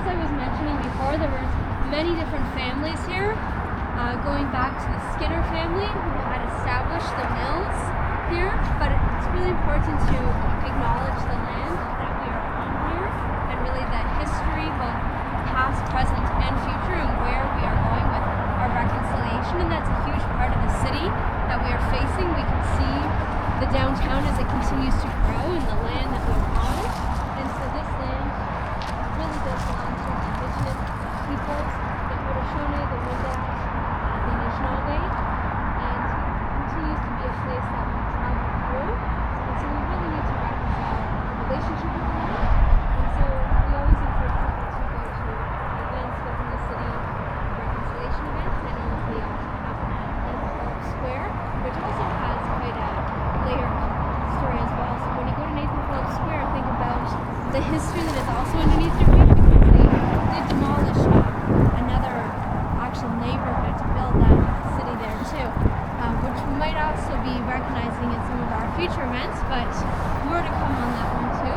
as I was mentioning before, there were many different families here, going back to the Skinner family who had established the mills here. But it's really important to acknowledge the land that we are on here and really the history, both past, present, and future, and where we are going with our reconciliation. And that's a huge part of the city that we are facing. We can see the downtown as it continues to grow and the land that we're on. And so this land really does belong to Indigenous peoples, the Haudenosaunee, the Wendat, the Anishinaabe, and continues to be a place that we travel through. And so we really need to reconcile our relationship with the land. And so we always encourage people to go to events within the city, reconciliation events. I know we often happen at Nathan Square, which also has quite a layered story as well. So when you go to Nathan Phillips Square, think about the history that is also underneath your feet, because they did demolish another actual neighborhood to build that city there too, which we might also be recognizing in some of our future events, but more to come on that one too.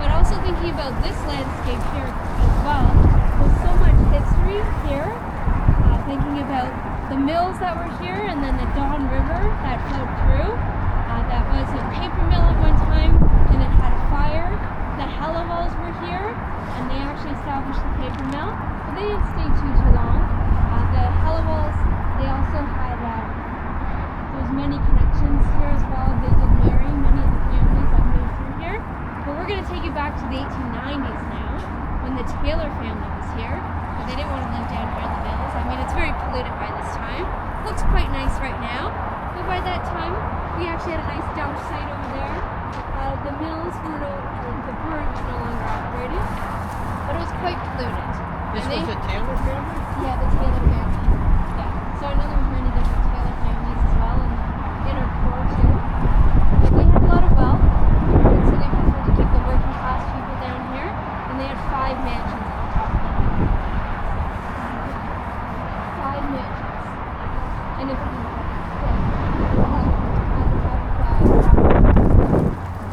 But also thinking about this landscape here as well, there's so much history here, thinking about the mills that were here and then the Don River that flowed through. That was a paper mill at one time, and it had a fire. The Helliwels were here, and they actually established the paper mill, but they didn't stay too long. The Helliwels, they also had, there's many connections here as well. They did marry many of the families that moved through here. But we're going to take you back to the 1890s now, when the Taylor family was here, but they didn't want to live down here in the mills. I mean, it's very polluted by this time. Looks quite nice right now, but by that time, we actually had a nice dump site over there. The mills were the brewery was no longer operating, but it was quite polluted. This was the Taylor family? Yeah, the Taylor family. Yeah. So I know there were many different Taylor families as well in the inner core too. But they had a lot of wealth, and so they preferred to keep the working class people down here, and they had 5 mansions on top of them. 5 mansions. And if you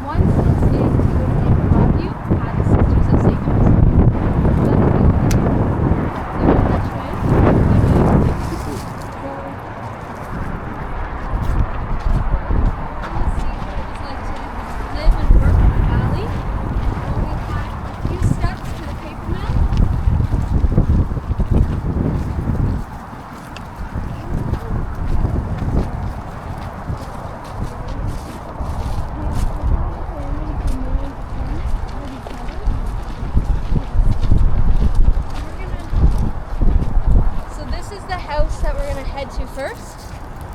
one still stands to the name of Broadview at the Sisters of St. Joseph. First,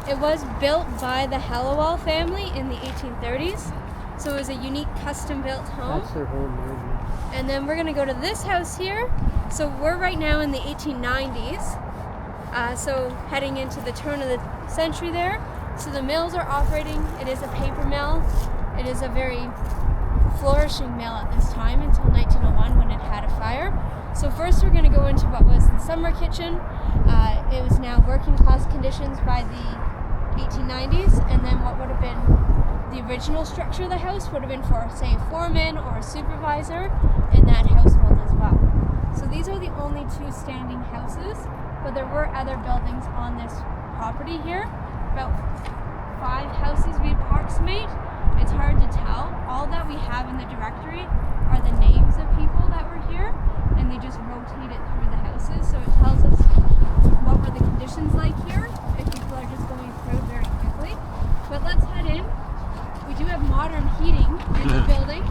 it was built by the Helliwel family in the 1830s, so it was a unique custom-built home. That's their home, right? And then we're going to go to this house here. So we're right now in the 1890s, so heading into the turn of the century there. So the mills are operating. It is a paper mill. It is a very flourishing mill at this time until 1901 when it had a fire. So first we're going to go into what was the summer kitchen. It was now working class conditions by the 1890s, and then what would have been the original structure of the house would have been for, say, a foreman or a supervisor in that household as well. So these are the only 2 standing houses, but there were other buildings on this property here. About 5 houses we approximate. It's hard to tell. All that we have in the directory are the names of people that were here, and they just rotate it through the houses, so it tells us what were the conditions like here, if people are just going through very quickly. But let's head in. We do have modern heating in the building.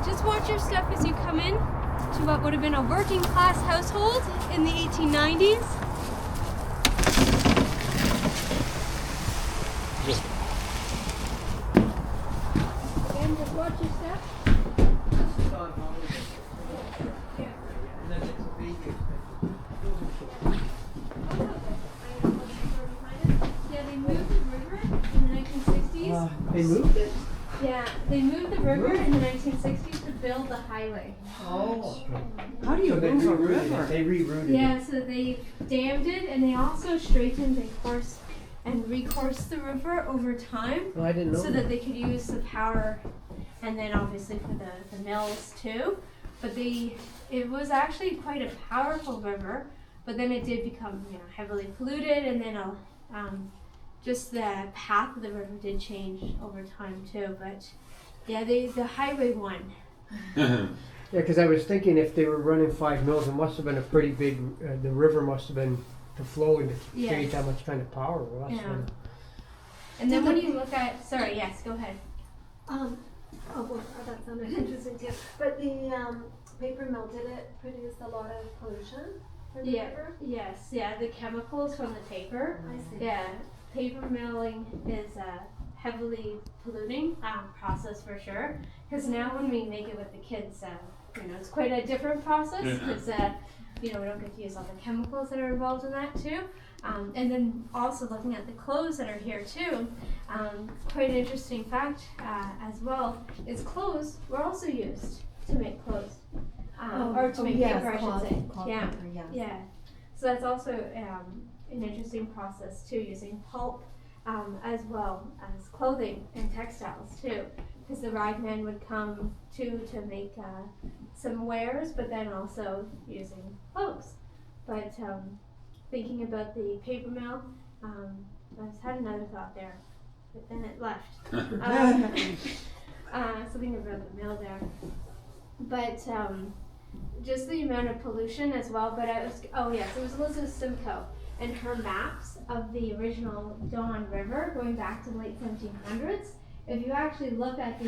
just watch your step as you come in to what would have been a working class household in the 1890s. Again, just watch your step. Yeah, they moved the river in the 1960s. They moved it? Yeah, they moved the river in the 1960s to build the highway. Oh. How do you move a river? They rerouted Yeah, it. so they dammed it and they also straightened the course and recoursed the river over time Well, I didn't know so that they could use the power and then obviously for the mills too. But it was actually quite a powerful river, but then it did become heavily polluted and then just the path of the river did change over time too. But yeah, the highway won. Yeah, because I was thinking if they were running 5 mills, it must have been a pretty big, the river must have been to flow and to create that much kind of power. Well, that's Yeah. And then when you look at, sorry, yes, go ahead. Oh, well, that sounded interesting too. But the paper mill, did it produce a lot of pollution for the river? Yes, yeah, the chemicals from the paper. I see. Yeah, paper milling is a heavily polluting process for sure. Because now when we make it with the kids, it's quite a different process because we don't get to use all the chemicals that are involved in that too. And then also looking at the clothes that are here too, quite an interesting fact as well is clothes were also used to make clothes. Or to make paper, I should say. Yeah. Paper, yes. Yeah. So that's also an interesting process too, using pulp as well as clothing and textiles too. Because the ragmen would come to make some wares, but then also using clothes. But thinking about the paper mill, I just had another thought there, but then it left. Something about the mill there. But just the amount of pollution as well. But it was Elizabeth Simcoe and her maps of the original Don River going back to the late 1700s. If you actually look at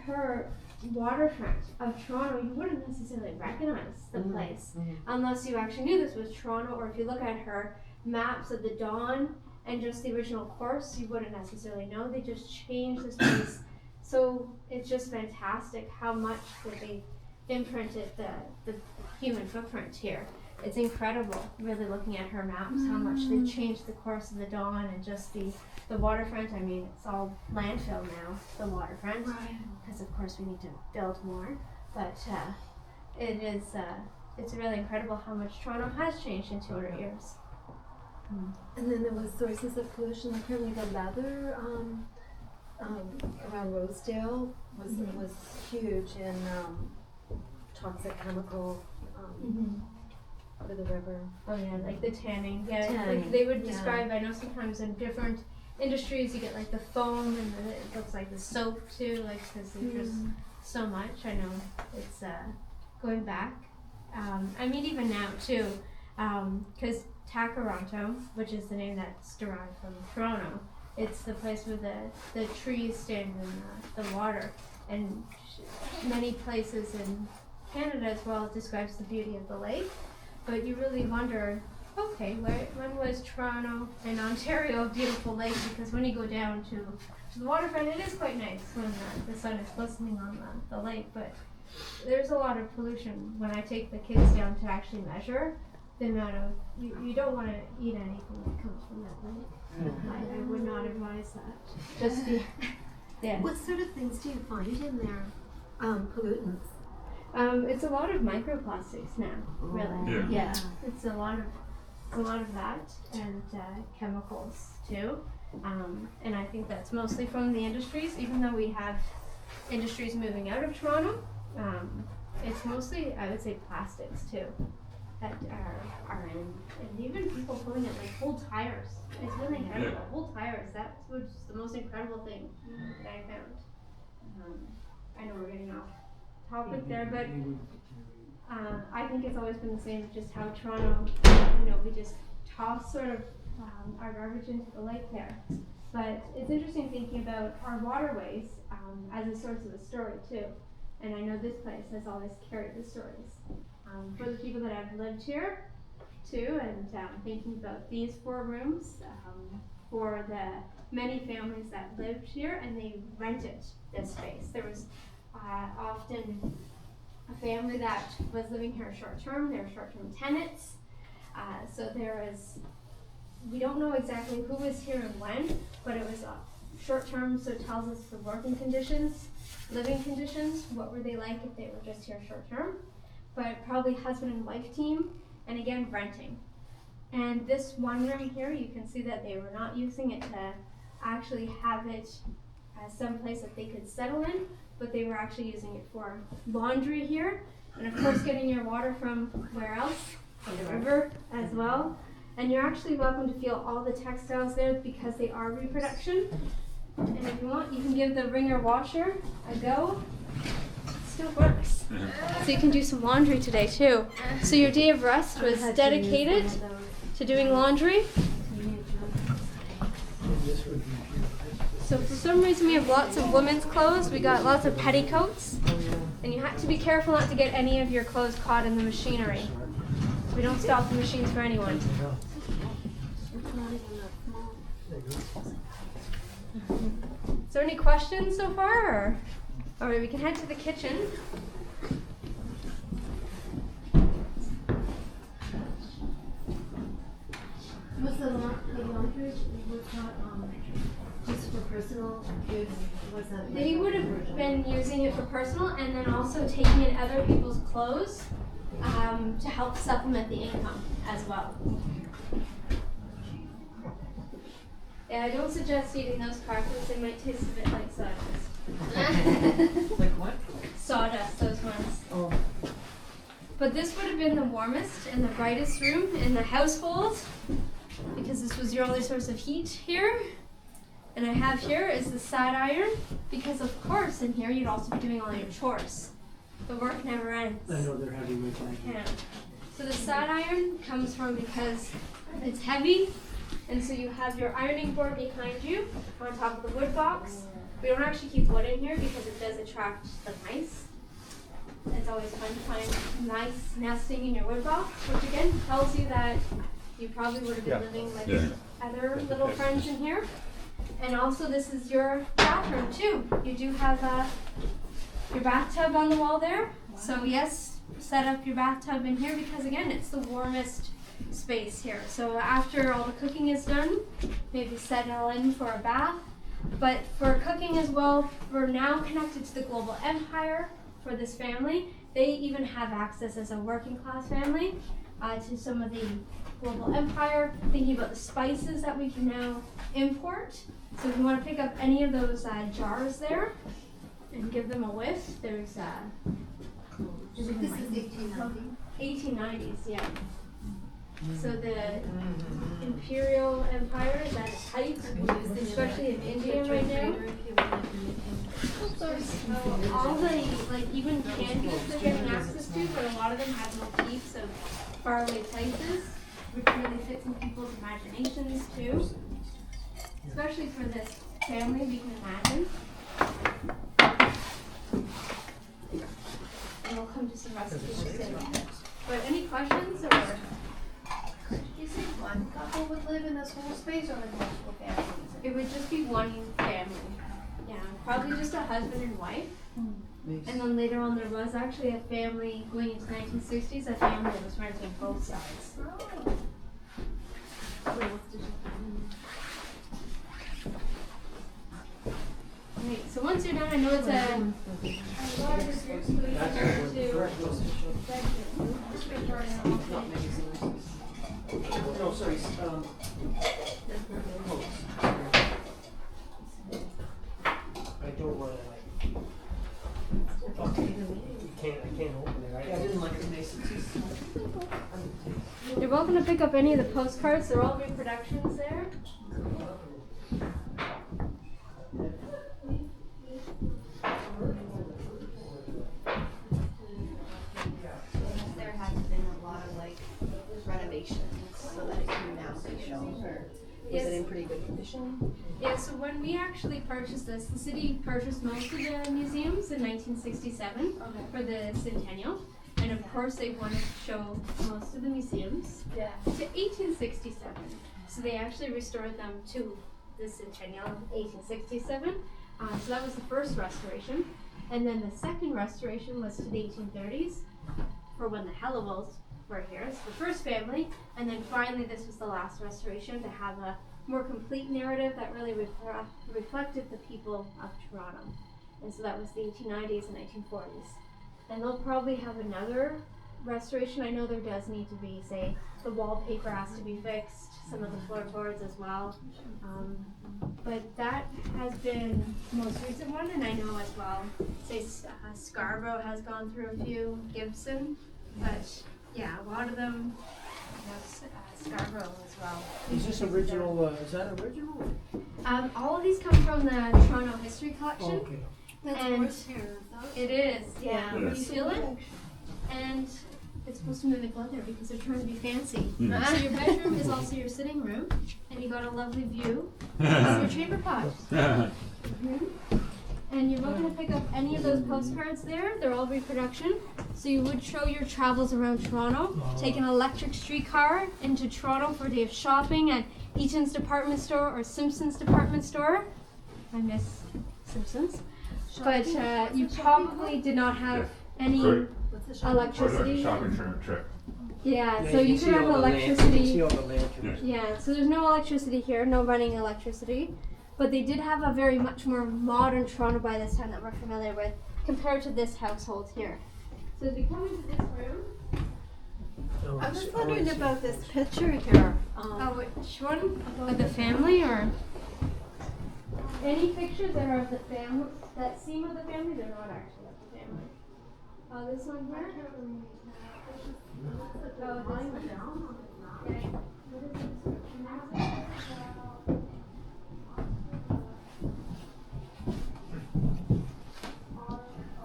her waterfront of Toronto, you wouldn't necessarily recognize the place unless you actually knew this was Toronto, or if you look at her maps of the Don and just the original course, you wouldn't necessarily know. They just changed this place. So it's just fantastic how much that they imprinted the human footprint here. It's incredible, really looking at her maps, how much they've changed the course of the Don and just the waterfront. I mean, it's all landfill now, the waterfront, because of course we need to build more. But it's really incredible how much Toronto has changed in 200 years. And then there was sources of pollution. Apparently, the leather around Rosedale was huge in toxic chemical for the river. Oh yeah, like the tanning. Yeah, Tanning, like they would describe. I know sometimes in different industries you get like the foam and it looks like the soap too, like because there's just so much. I know it's going back. I mean even now too, because Takaranto, which is the name that's derived from Toronto, it's the place where the trees stand in the water, and many places in Canada as well describes the beauty of the lake. But you really wonder, okay, when was Toronto and Ontario a beautiful lake? Because when you go down to the waterfront, it is quite nice when the sun is glistening on the lake. But there's a lot of pollution. When I take the kids down to actually measure the amount of, you don't want to eat anything that comes from that lake. I would not advise that. Just yeah. What sort of things do you find in there? Pollutants. It's a lot of microplastics now, really. Yeah. It's a lot of that and chemicals too. And I think that's mostly from the industries, even though we have industries moving out of Toronto. It's mostly, I would say, plastics too that are in, and even people pulling it like whole tires. It's really incredible. Whole tires. That was the most incredible thing that I found. I know we're getting off topic there, but I think it's always been the same. Just how Toronto, we just toss sort of our garbage into the lake there. But it's interesting thinking about our waterways as a source of the story too. And I know this place has always carried the stories. For the people that have lived here too, and thinking about these 4 rooms, for the many families that lived here and they rented this space. There was often a family that was living here short term, they were short term tenants. So there was, we don't know exactly who was here and when, but it was short term, so it tells us the working conditions, living conditions, what were they like if they were just here short term, but probably husband and wife team, and again, renting. And this one room here, you can see that they were not using it to actually have it as some place that they could settle in, but they were actually using it for laundry here, and of course getting your water from where else? From the river as well. And you're actually welcome to feel all the textiles there because they are reproduction. And if you want, you can give the wringer washer a go. It still works. So you can do some laundry today too. So your day of rest was dedicated to doing laundry. So for some reason we have lots of women's clothes. We got lots of petticoats. And you have to be careful not to get any of your clothes caught in the machinery. We don't stop the machines for anyone. Is there any questions so far? Or we can head to the kitchen. Was the laundry was not just for personal use? Was that They would have been using it for personal and then also taking in other people's clothes to help supplement the income as well. Yeah, I don't suggest eating those carpets. They might taste a bit like sawdust. Like what? Sawdust, those ones. Oh. But this would have been the warmest and the brightest room in the household because this was your only source of heat here. And I have here is the sad iron because of course in here you'd also be doing all your chores. The work never ends. I know they're having my time. Yeah. So the sad iron comes from because it's heavy, and so you have your ironing board behind you on top of the wood box. We don't actually keep wood in here because it does attract the mice. It's always fun to find mice nesting in your wood box, which again tells you that you probably would have been living with other little friends in here. And also this is your bathroom too. You do have your bathtub on the wall there. Wow. So yes, set up your bathtub in here because again, it's the warmest space here. So after all the cooking is done, maybe settle in for a bath. But for cooking as well, we're now connected to the global empire for this family. They even have access as a working class family to some of the global empire, thinking about the spices that we can now import. So if you want to pick up any of those jars there and give them a whiff, there's This is 1890. 1890s, yeah. So the imperial empire is at its height, especially in India right now. So all the, like even canned goods they're getting access to, but a lot of them have motifs of faraway places, which really fits in people's imaginations too. Especially for this family, we can imagine. And we'll come to some recipes soon. But any questions or? You say one couple would live in this whole space or like multiple families? It would just be one family. Yeah, probably just a husband and wife. And then later on there was actually a family going into the 1960s, a family that was renting both sides. Right, so once you're done, I know it's a larger group, so we can go to No, sorry. I don't want to I can't open it. I didn't like the Masons. You're welcome to pick up any of the postcards. They're all reproductions there. There has been a lot of like renovations so that it can now be shown, or is it in pretty good condition? Yeah, so when we actually purchased this, the city purchased most of the museums in 1967 for the centennial. And of course they wanted to show most of the museums to 1867. So they actually restored them to the centennial of 1867. So that was the first restoration. And then the second restoration was to the 1830s for when the Helliwels were here. It's the first family. And then finally this was the last restoration to have a more complete narrative that really reflected the people of Toronto. And so that was the 1890s and 1940s. And they'll probably have another restoration. I know there does need to be, say, the wallpaper has to be fixed, some of the floorboards as well. But that has been the most recent one, and I know as well, say Scarborough has gone through a few, Gibson, but yeah, a lot of them have Scarborough as well. Is this original, is that original? All of these come from the Toronto History Collection. Oh, okay. That's And horsehair, I thought. It is, yeah. Yeah. You feel it? And it's supposed to mimic leather because they're trying to be fancy. Mm. So your bedroom is also your sitting room, and you got a lovely view of your chamber pot. And you're welcome to pick up any of those postcards there. They're all reproduction. So you would show your travels around Toronto. Take an electric streetcar into Toronto for a day of shopping at Eaton's department store or Simpson's department store. I miss Simpson's. But you probably did not have any Right. What's the shop? electricity. Shopping trip. Yeah, so you can could see have all the electricity. You can see all the lanterns. Yeah, so there's no electricity here, no running electricity. But they did have a very much more modern Toronto by this time that we're familiar with compared to this household here. So as we come into this room, Oh, I was it's- wondering oh, it's- about this picture here. which one? Of the family or? Any pictures that are of the family, that seem of the family, they're not actually of the family. Oh, this one here? Oh, this one. Yeah.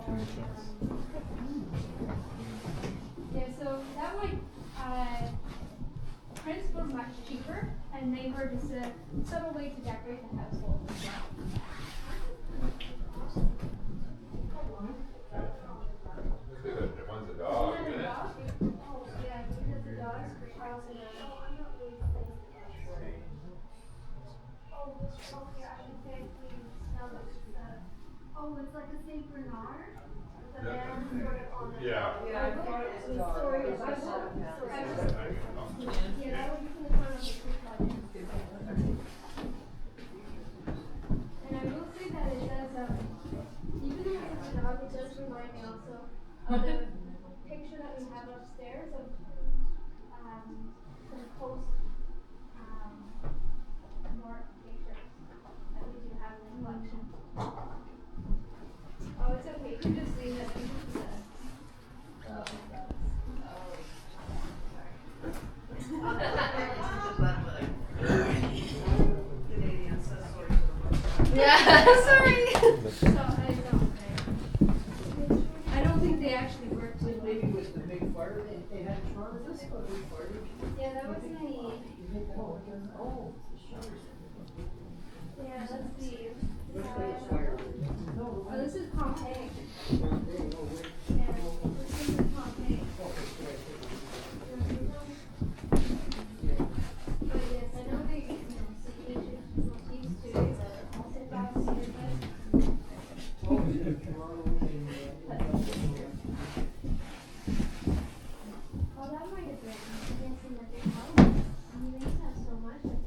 What is the description? Yeah, so that one, prints were much cheaper, and they were just a subtle way to decorate the household as well. One's a dog, And then isn't a it? dog. Oh, yeah, because the dogs for Charles and Oh, it's like a Saint Bernard? The Yeah. man sort of on the. Yeah. Yeah, I thought it was a dog. Sorry, It was a I was- dog, yeah. I was- Yeah. Yeah, that would be from the front of the street project. And I will say that it does, even though it's a dog, it does remind me also of the picture that we have upstairs of, some post, war pictures that we do have in the collection. Oh, it's okay, you can just leave it. Yeah, sorry. So I don't think they actually worked with Maybe it was the big fire they had in Toronto. This was a big fire. Yeah, that was in the, Oh, yeah, that's the, which way is fire? oh, this is Pompeii. Oh, wait. Yeah, this is Pompeii. But yes, I know they, some ancient motifs to sit back here, but Oh, is it Toronto and, oh, that might have been, I guess in the big house. I mean, they used to have so much of it.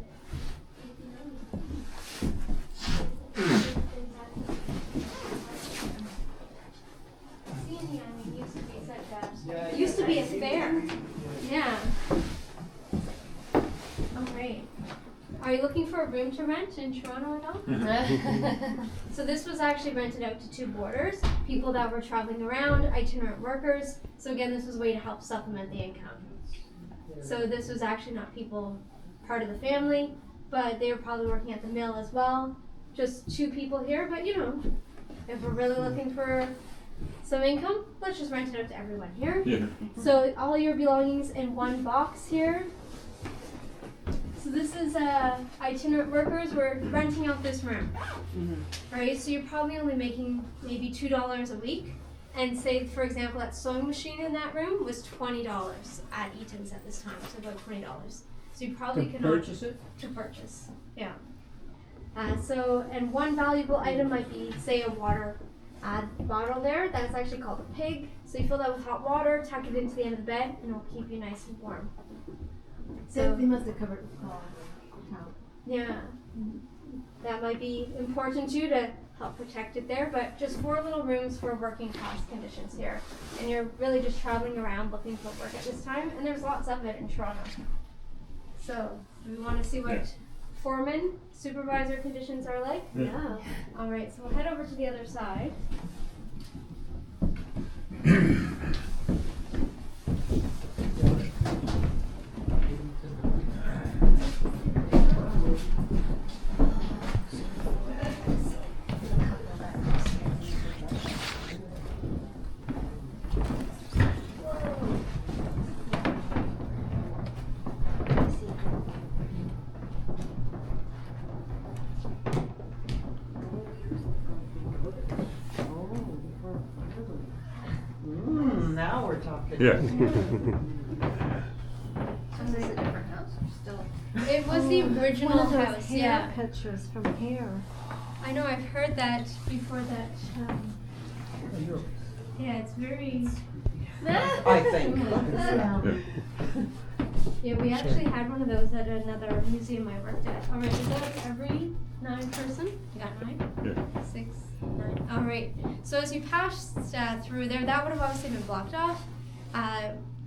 Seeing, I mean, used to be such a, it used to be a fair. Yeah. Oh, great. Are you looking for a room to rent in Toronto at all? So this was actually rented out to two boarders, people that were traveling around, itinerant workers. So again, this was a way to help supplement the income. So this was actually not people part of the family, but they were probably working at the mill as well. Just two people here, but you know, if we're really looking for some income, let's just rent it out to everyone here. Yeah. So all your belongings in one box here. So this is itinerant workers. We're renting out this room, right? So you're probably only making maybe $2 a week, and say, for example, that sewing machine in that room was $20 at Eaton's at this time, so about $20. So you probably To cannot purchase it? to purchase, yeah. So, and one valuable item might be, say, a water bottle there. That's actually called a pig. So you fill that with hot water, tuck it into the end of the bed, and it'll keep you nice and warm. So they must have covered with cloth. Towel. Yeah, that might be important too to help protect it there, but just 4 little rooms for working class conditions here. And you're really just traveling around looking for work at this time, and there's lots of it in Toronto. So, we want to see what foreman, supervisor conditions are like? Yeah. Alright, so we'll head over to the other side. Now we're talking. Yeah. So is this a different house or still? It was the original One of those house, hair yeah. pictures from hair. I know, I've heard that before that, yeah, it's very... I think. Yeah, we actually had one of those at another museum I worked at. Alright, is that every 9 person? You got 9? Yeah. 6, 9. Alright, so as you passed through there, that would have obviously been blocked off.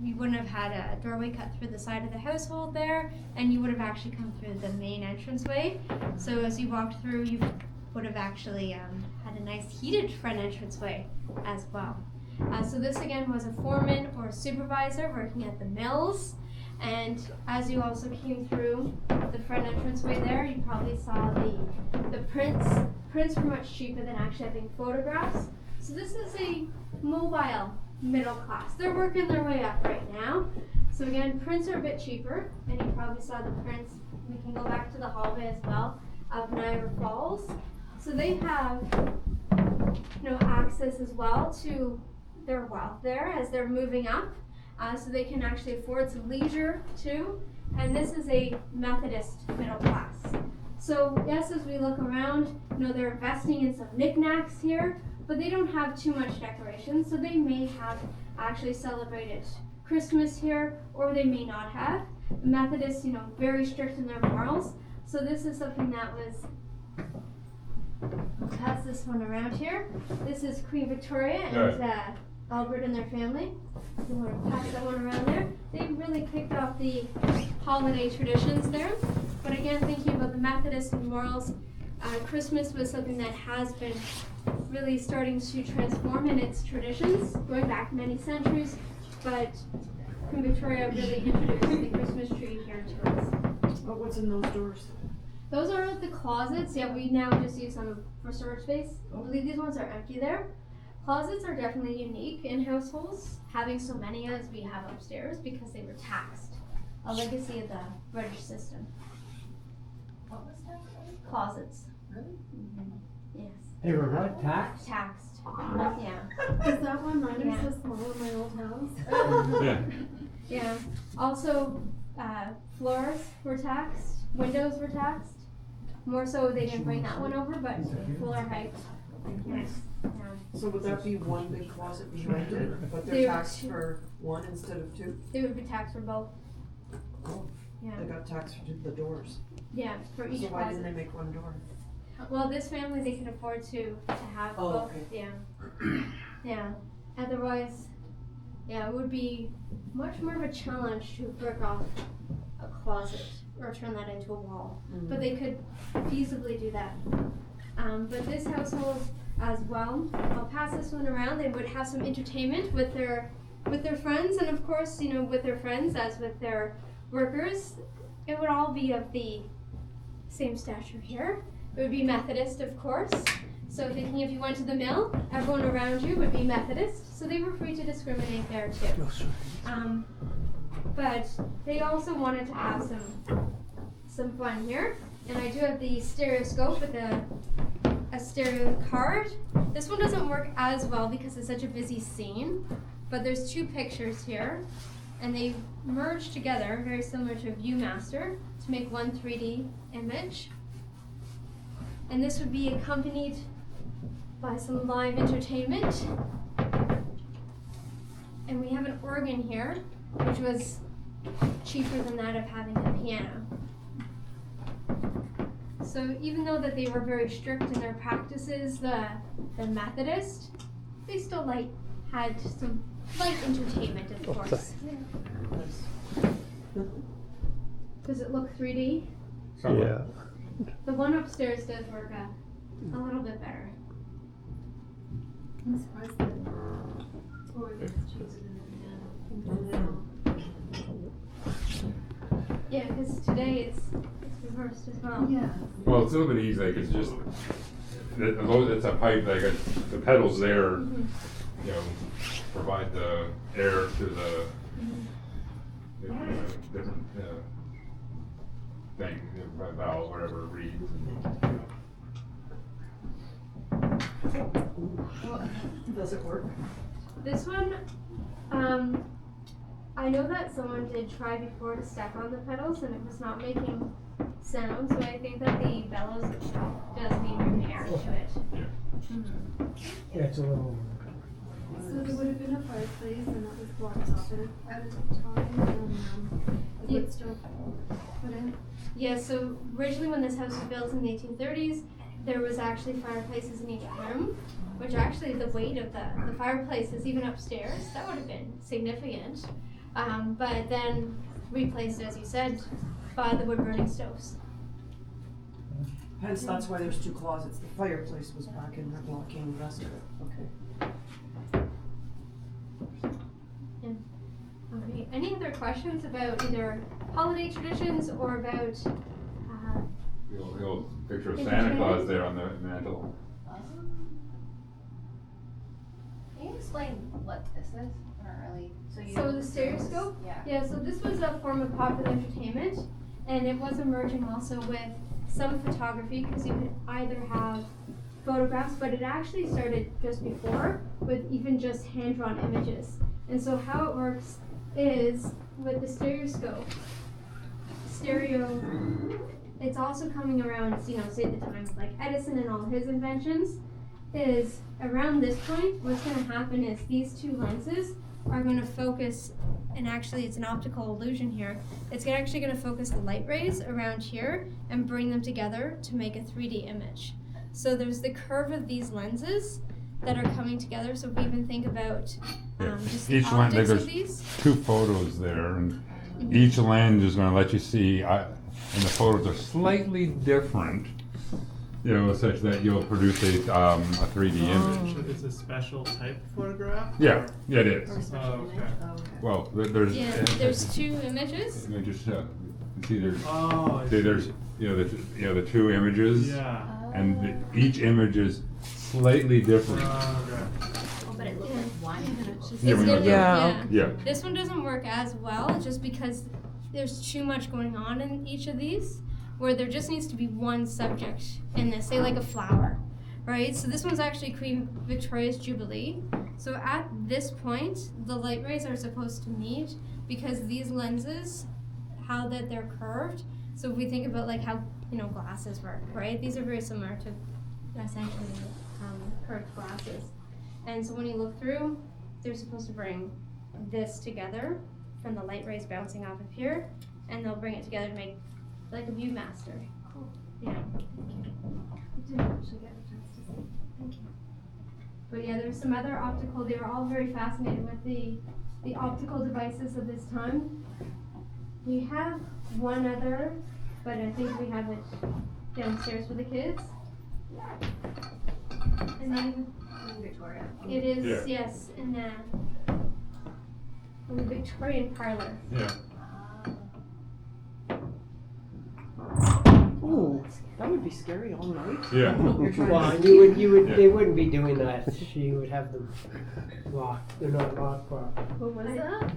You wouldn't have had a doorway cut through the side of the household there, and you would have actually come through the main entranceway. So as you walked through, you would have actually had a nice heated front entranceway as well. So this again was a foreman or a supervisor working at the mills. And as you also came through the front entranceway there, you probably saw the prints. Prints were much cheaper than actually having photographs. So this is a mobile middle class. They're working their way up right now. So again, prints are a bit cheaper, and you probably saw the prints. We can go back to the hallway as well of Niagara Falls. So they have access as well to their wealth there as they're moving up. So they can actually afford some leisure too. And this is a Methodist middle class. So yes, as we look around, they're investing in some knickknacks here, but they don't have too much decoration. So they may have actually celebrated Christmas here, or they may not have. The Methodists, very strict in their morals. So this is something that was, I'll pass this one around here. This is Queen Victoria and Albert and their family. You want to pass that one around there. They really kicked off the holiday traditions there. But again, thinking about the Methodists and morals, Christmas was something that has been really starting to transform in its traditions, going back many centuries. But Queen Victoria really introduced the Christmas tree here to us. But what's in those doors? Those are the closets. Yeah, we now just use them for storage space. I believe these ones are empty there. Closets are definitely unique in households, having so many as we have upstairs because they were taxed. A legacy of the British system. What was that? Closets. Really? Yes. They were what, taxed? Taxed. Yeah. Is that one mine Yeah. is so small in my old house? Yeah. Yeah. Also, floors were taxed. Windows were taxed. More so, they didn't bring that one over, but floor height. Yes. Yeah. So would that be one big closet being rented, but They they're were taxed two. for one instead of 2? They would be taxed for both. Oh, Yeah. they got taxed for the doors. Yeah, for each So why closet. didn't they make one door? Well, this family, they could afford to have Oh, both. okay. Yeah. Yeah. Otherwise, yeah, it would be much more of a challenge to brick off a closet or turn that into a wall. But they could feasibly do that. But this household as well, I'll pass this one around. They would have some entertainment with their friends, and of course, with their friends as with their workers. It would all be of the same stature here. It would be Methodist, of course. So thinking if you went to the mill, everyone around you would be Methodist. So they were free to discriminate there too. But they also wanted to have some fun here. And I do have the stereoscope with a stereo card. This one doesn't work as well because it's such a busy scene, but there's two pictures here, and they merge together, very similar to a Viewmaster, to make one 3D image. And this would be accompanied by some live entertainment. And we have an organ here, which was cheaper than that of having a piano. So even though that they were very strict in their practices, the Methodist, they still had some light entertainment, of course. Does it look 3D? Yeah. The one upstairs does work a little bit better. I'm surprised that Oregon's chosen Yeah, because today it's reversed as well. Yeah. Well, it's a little bit easy, like it's just, it's a pipe, like the pedals there, Mhm. you know, provide the air to the different thing, valve, whatever it reads. Does it work? This one, I know that someone did try before to step on the pedals and it was not making sound, so I think that the bellows does need repair to it. Yeah, it's a little. So there would have been a fireplace and that was blocked off at a time and the wood stove put in. Yeah, so originally when this house was built in the 1830s, there was actually fireplaces in each room, which actually the weight of the fireplaces, even upstairs, that would have been significant. But then replaced, as you said, by the wood burning stoves. Hence, that's why there's two closets. The fireplace was back in there blocking the rest of it. Okay. Okay, any other questions about either holiday traditions or about The old picture of Santa Claus there on the mantle. Can you explain what this is? I don't really. So the stereoscope? Yeah. Yeah, so this was a form of popular entertainment, and it was emerging also with some photography, because you could either have photographs, but it actually started just before with even just hand-drawn images. And so how it works is with the stereoscope, it's also coming around, say the times like Edison and all his inventions, is around this point, what's going to happen is these two lenses are going to focus, and actually it's an optical illusion here, it's actually going to focus the light rays around here and bring them together to make a 3D image. So there's the curve of these lenses that are coming together, so if we even think about just the Each lens, optics there's of these. two photos there, and each lens is going to let you see, and the photos are slightly different, such that you'll produce a 3D image. So it's a special type of photograph? Yeah, it is. Oh, okay. Well, there's There's two images. images. See, there's Oh, I see. there's the two images, Yeah. and each image is slightly different. Okay. But it looks like one. Yeah, we know that. Yeah. Yeah. This one doesn't work as well just because there's too much going on in each of these, where there just needs to be one subject in this, say like a flower, right? So this one's actually Queen Victoria's Jubilee. So at this point, the light rays are supposed to meet because these lenses, how that they're curved. So if we think about like how glasses work, right? These are very similar to essentially curved glasses. And so when you look through, they're supposed to bring this together from the light rays bouncing off of here, and they'll bring it together to make like a Viewmaster. Cool. Yeah. I didn't actually get a chance to see. Thank you. But yeah, there's some other optical. They were all very fascinated with the optical devices of this time. We have one other, but I think we have it downstairs for the kids. And then Victoria. it is Yeah. yes in the Victorian parlor. Yeah. Ooh, that would be scary all night. Yeah. You're trying Well, to you would, Yeah. they wouldn't be doing that. She would have them locked. They're not locked properly. What was that?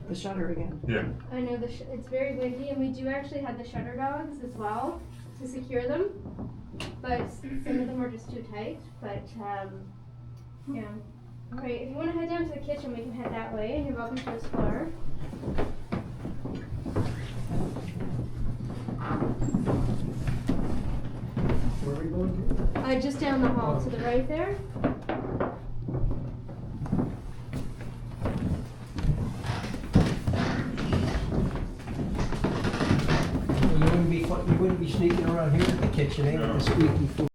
the shutter again. Yeah. I know it's very windy, and we do actually have the shutter dogs as well to secure them, but some of them are just too tight. But yeah. All right. If you want to head down to the kitchen, we can head that way, and you're welcome to explore. Where are we going to? Just down the hall to the right there. You wouldn't be sneaking around here in the kitchen, eh? With the squeaky food.